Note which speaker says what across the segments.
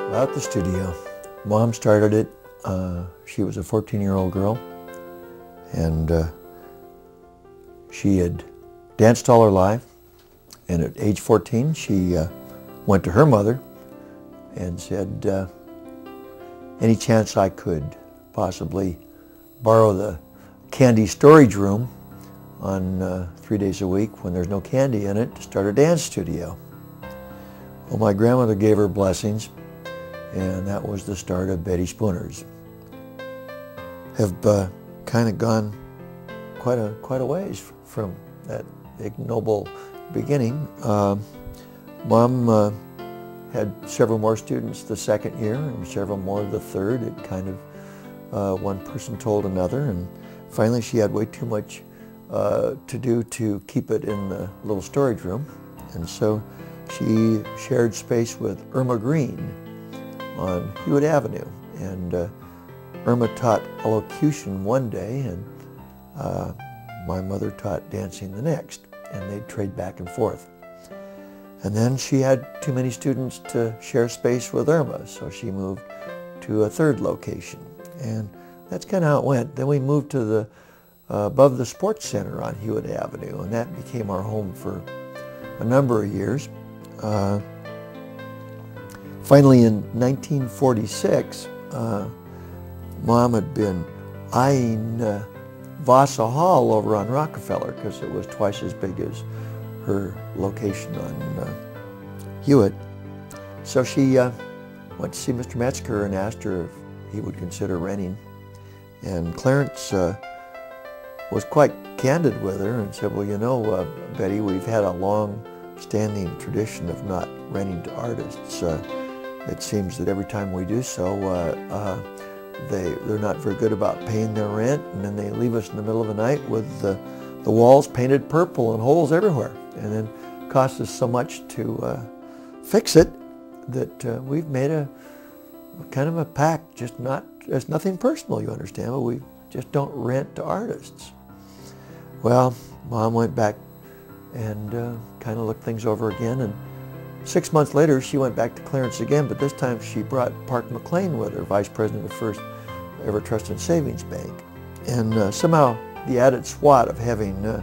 Speaker 1: About the studio. Mom started it. She was a 14-year-old girl, and she had danced all her life. And at age 14, she went to her mother and said, any chance I could possibly borrow the candy storage room on 3 days a week when there's no candy in it to start a dance studio. Well, my grandmother gave her blessings, and that was the start of Betty Spooner's. Have kind of gone quite a ways from that ignoble beginning. Mom had several more students the second year and several more the third. It kind of one person told another, and finally she had way too much to do to keep it in the little storage room, and so she shared space with Irma Green on Hewitt Avenue, and Irma taught elocution one day, and my mother taught dancing the next, and they'd trade back and forth. And then she had too many students to share space with Irma, so she moved to a third location, and that's kind of how it went. Then we moved to the above the Sports Center on Hewitt Avenue, and that became our home for a number of years. Finally, in 1946, Mom had been eyeing Vasa Hall over on Rockefeller because it was twice as big as her location on Hewitt. So she went to see Mr. Metzger and asked her if he would consider renting. And Clarence was quite candid with her and said, well, you know, Betty, we've had a long-standing tradition of not renting to artists. It seems that every time we do so, they're not very good about paying their rent, and then they leave us in the middle of the night with the walls painted purple and holes everywhere, and then cost us so much to fix it that we've made a kind of a pact, just not, it's nothing personal, you understand, but we just don't rent to artists. Well, Mom went back and kind of looked things over again, and 6 months later, she went back to Clarence again, but this time she brought Park McLean with her, vice president of the first ever trust and savings bank. And somehow the added swat of having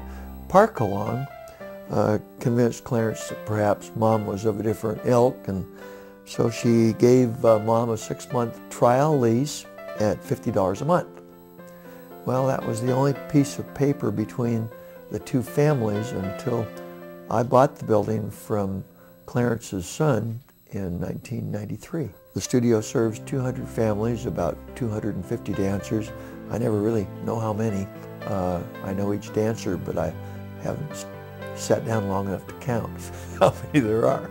Speaker 1: Park along convinced Clarence that perhaps Mom was of a different ilk, and so she gave Mom a 6-month trial lease at $50 a month. Well, that was the only piece of paper between the two families until I bought the building from Clarence's son in 1993. The studio serves 200 families, about 250 dancers. I never really know how many. I know each dancer, but I haven't sat down long enough to count how many there are.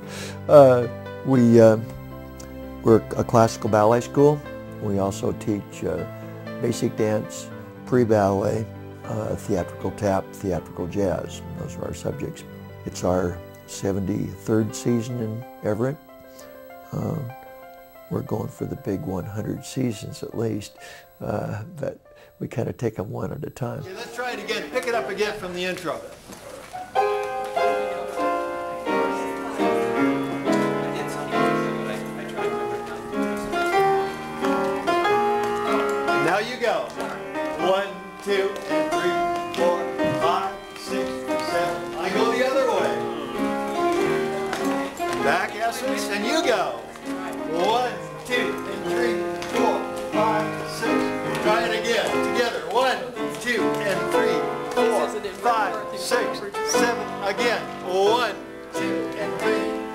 Speaker 1: We're a classical ballet school. We also teach basic dance, pre-ballet, theatrical tap, theatrical jazz. Those are our subjects. It's our 73rd season in Everett. We're going for the big 100 seasons at least, but we kind of take them one at a time.
Speaker 2: Okay, let's try it again. Pick it up again from the intro. Now you go. 1, 2, and 3, 4, 5, 6, 7. I go the other way. Back essence, and you go. 1, 2, and 3, 4, 5, 6. Try it again. Together. 1, 2, and 3, 4, 5, 6, 7. Again. 1, 2, and 3,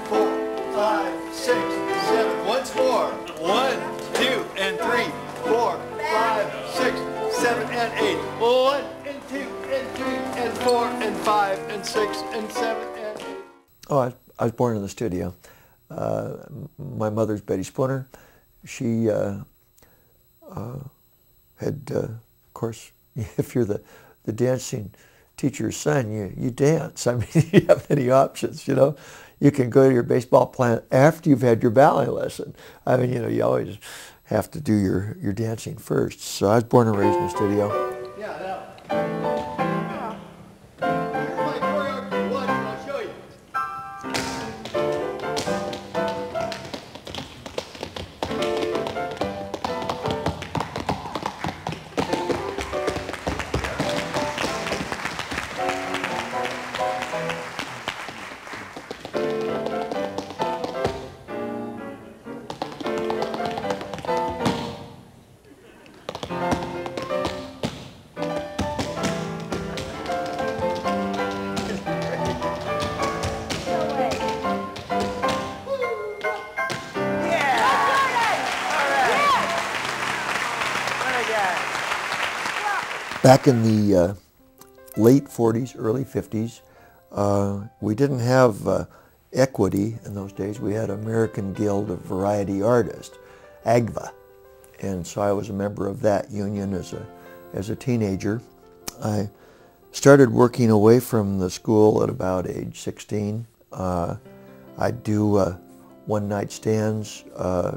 Speaker 2: 4, 5, 6, 7. Once more. 1, 2, and 3, 4, 5, 6, 7, and 8. 1, and 2, and 3, and 4, and 5, and 6, and 7, and 8.
Speaker 1: Oh, I was born in the studio. My mother's Betty Spooner. She had, of course, if you're the dancing teacher's son, you dance. I mean, you have many options, you know. You can go to your baseball plant after you've had your ballet lesson. I mean, you know, you always have to do your dancing first. So I was born and raised in the studio.
Speaker 2: Yeah, now. Here's my choreography. Watch, and I'll show you.
Speaker 1: Back in the late 40s, early 50s, we didn't have equity in those days. We had American Guild of Variety Artists, AGVA, and so I was a member of that union as a teenager. I started working away from the school at about age 16. I'd do one-night stands. I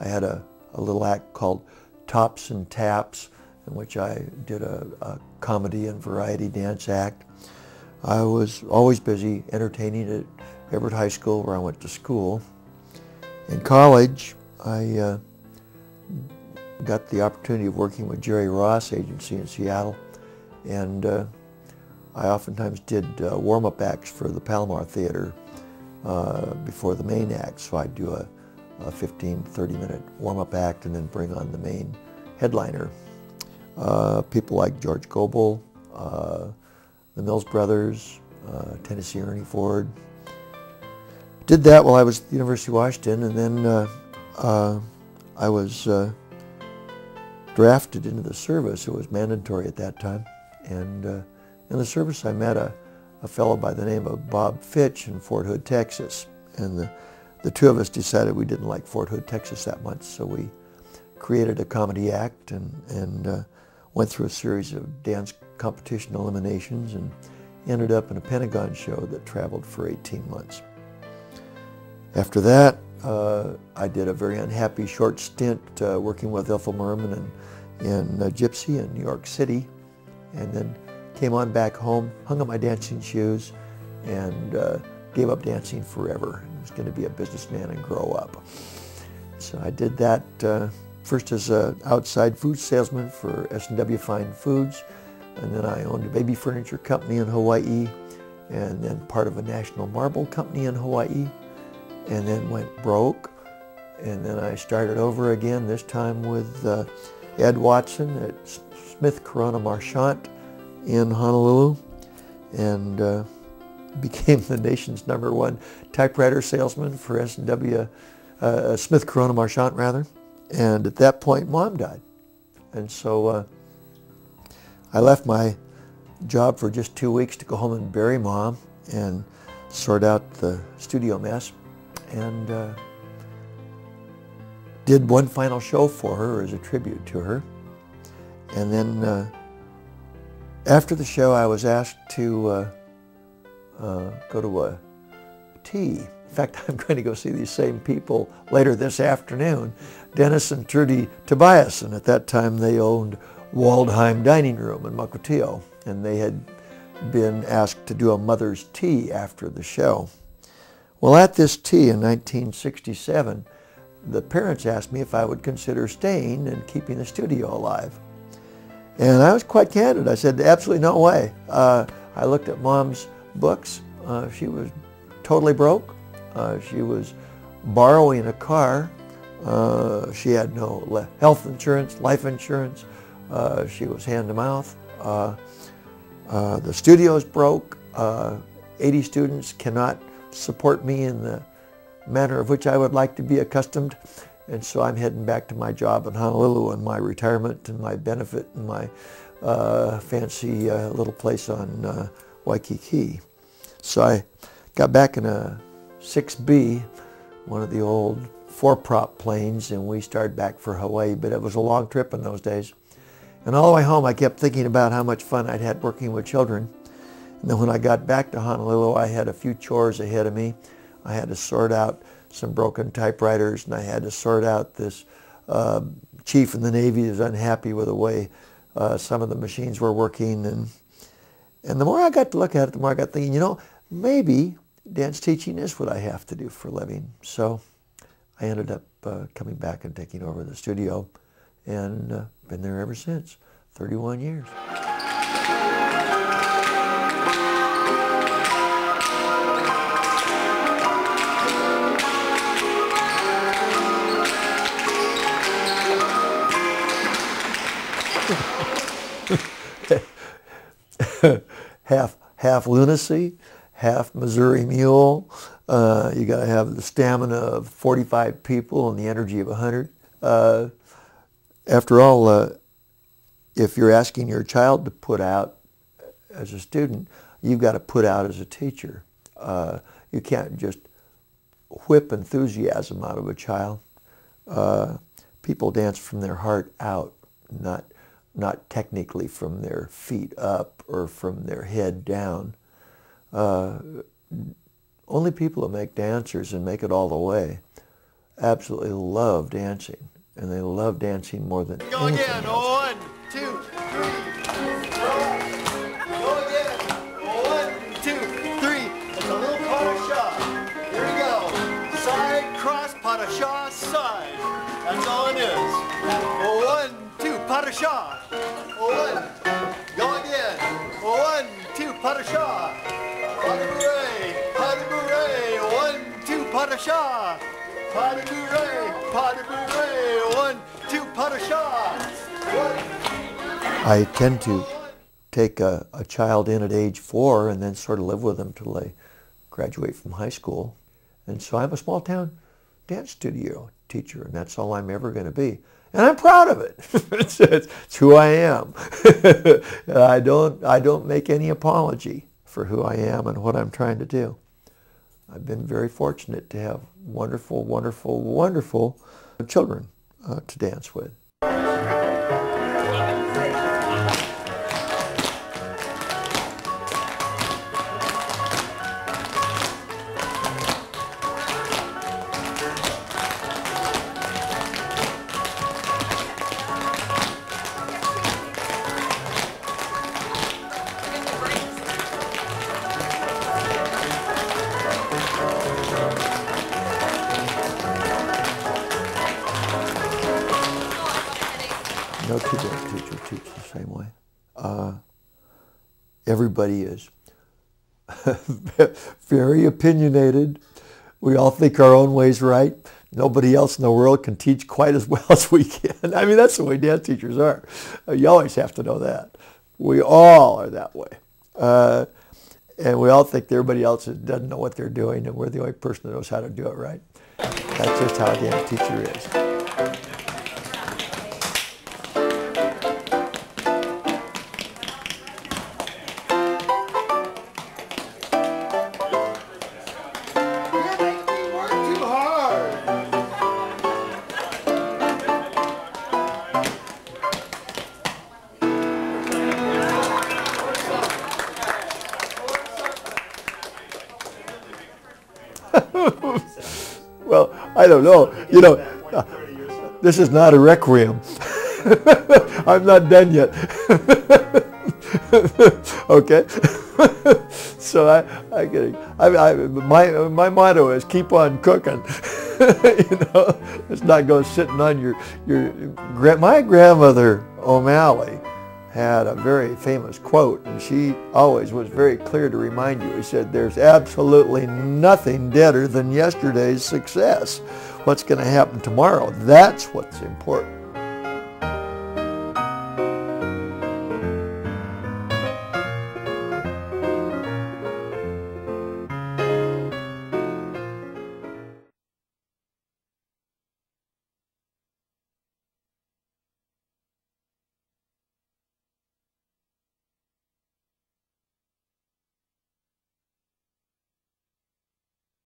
Speaker 1: had a little act called Tops and Taps, in which I did a comedy and variety dance act. I was always busy entertaining at Everett High School, where I went to school. In college, I got the opportunity of working with Jerry Ross Agency in Seattle, and I oftentimes did warm-up acts for the Palomar Theater before the main act. So I'd do a 15, 30-minute warm-up act and then bring on the main headliner. People like George Gobel, the Mills Brothers, Tennessee Ernie Ford. Did that while I was at the University of Washington, and then I was drafted into the service. It was mandatory at that time, and in the service I met a fellow by the name of Bob Fitch in Fort Hood, Texas, and the two of us decided we didn't like Fort Hood, Texas that much, so we created a comedy act and went through a series of dance competition eliminations and ended up in a Pentagon show that traveled for 18 months. After that, I did a very unhappy short stint working with Ethel Merman in Gypsy in New York City, and then came on back home, hung up my dancing shoes, and gave up dancing forever. I was going to be a businessman and grow up. So I did that first as an outside food salesman for S&W Fine Foods, and then I owned a baby furniture company in Hawaii, and then part of a national marble company in Hawaii, and then went broke, and then I started over again, this time with Ed Watson at Smith Corona Marchant in Honolulu, and became the nation's #1 typewriter salesman for S&W, Smith Corona Marchant rather. And at that point, Mom died. And so I left my job for just 2 weeks to go home and bury Mom and sort out the studio mess, and did one final show for her as a tribute to her. And then after the show, I was asked to go to a tea. In fact, I'm going to go see these same people later this afternoon, Dennis and Trudy Tobias, and at that time they owned Waldheim Dining Room in Mukilteo, and they had been asked to do a mother's tea after the show. Well, at this tea in 1967, the parents asked me if I would consider staying and keeping the studio alive. And I was quite candid. I said, absolutely no way. I looked at Mom's books. She was totally broke. She was borrowing a car. She had no health insurance, life insurance. She was hand to mouth. The studio's broke. 80 students cannot support me in the manner of which I would like to be accustomed. And so I'm heading back to my job in Honolulu and my retirement and my benefit and my fancy little place on Waikiki. So I got back in a 6B, one of the old 4-prop planes, and we started back for Hawaii, but it was a long trip in those days. And all the way home I kept thinking about how much fun I'd had working with children. And then when I got back to Honolulu, I had a few chores ahead of me. I had to sort out some broken typewriters, and I had to sort out this chief in the Navy who was unhappy with the way some of the machines were working. And the more I got to look at it, the more I got thinking, you know, maybe dance teaching is what I have to do for a living. So I ended up coming back and taking over the studio, and been there ever since, 31 years. half lunacy, half Missouri mule. You got to have the stamina of 45 people and the energy of 100. After all, if you're asking your child to put out as a student, you've got to put out as a teacher. You can't just whip enthusiasm out of a child. People dance from their heart out, not technically from their feet up or from their head down. Only people that make dancers and make it all the way absolutely love dancing, and they love dancing more than
Speaker 2: Go
Speaker 1: anything
Speaker 2: again.
Speaker 1: else.
Speaker 2: 1, 2, 3, 4. Go again. 1, 2, 3. It's a little pas de chat. Here we go. Side, cross, pas de chat, side. That's all it is. 1, 2, pas de chat. 1. Go again. 1, 2, pas de chat. Pas de bourrée. Pas de bourrée. 1, 2, pas de chat. Pas de bourrée. Pas de bourrée. 1, 2, pas de chat.
Speaker 1: I tend to take a child in at age 4 and then sort of live with them till they graduate from high school. And so I'm a small town dance studio teacher, and that's all I'm ever going to be. And I'm proud of it. It's who I am. I don't make any apology for who I am and what I'm trying to do. I've been very fortunate to have wonderful, wonderful, wonderful children to dance with. No two dance teachers teach the same way. Everybody is very opinionated. We all think our own way's right. Nobody else in the world can teach quite as well as we can. I mean, that's the way dance teachers are. You always have to know that. We all are that way. And we all think everybody else doesn't know what they're doing, and we're the only person that knows how to do it right. That's just how a dance teacher is. Well, I don't know. You know, this is not a requiem. I'm not done yet. Okay. So my motto is keep on cooking. You know, let's not go sitting on your. My grandmother O'Malley had a very famous quote, and she always was very clear to remind you. He said, there's absolutely nothing deader than yesterday's success. What's going to happen tomorrow? That's what's important.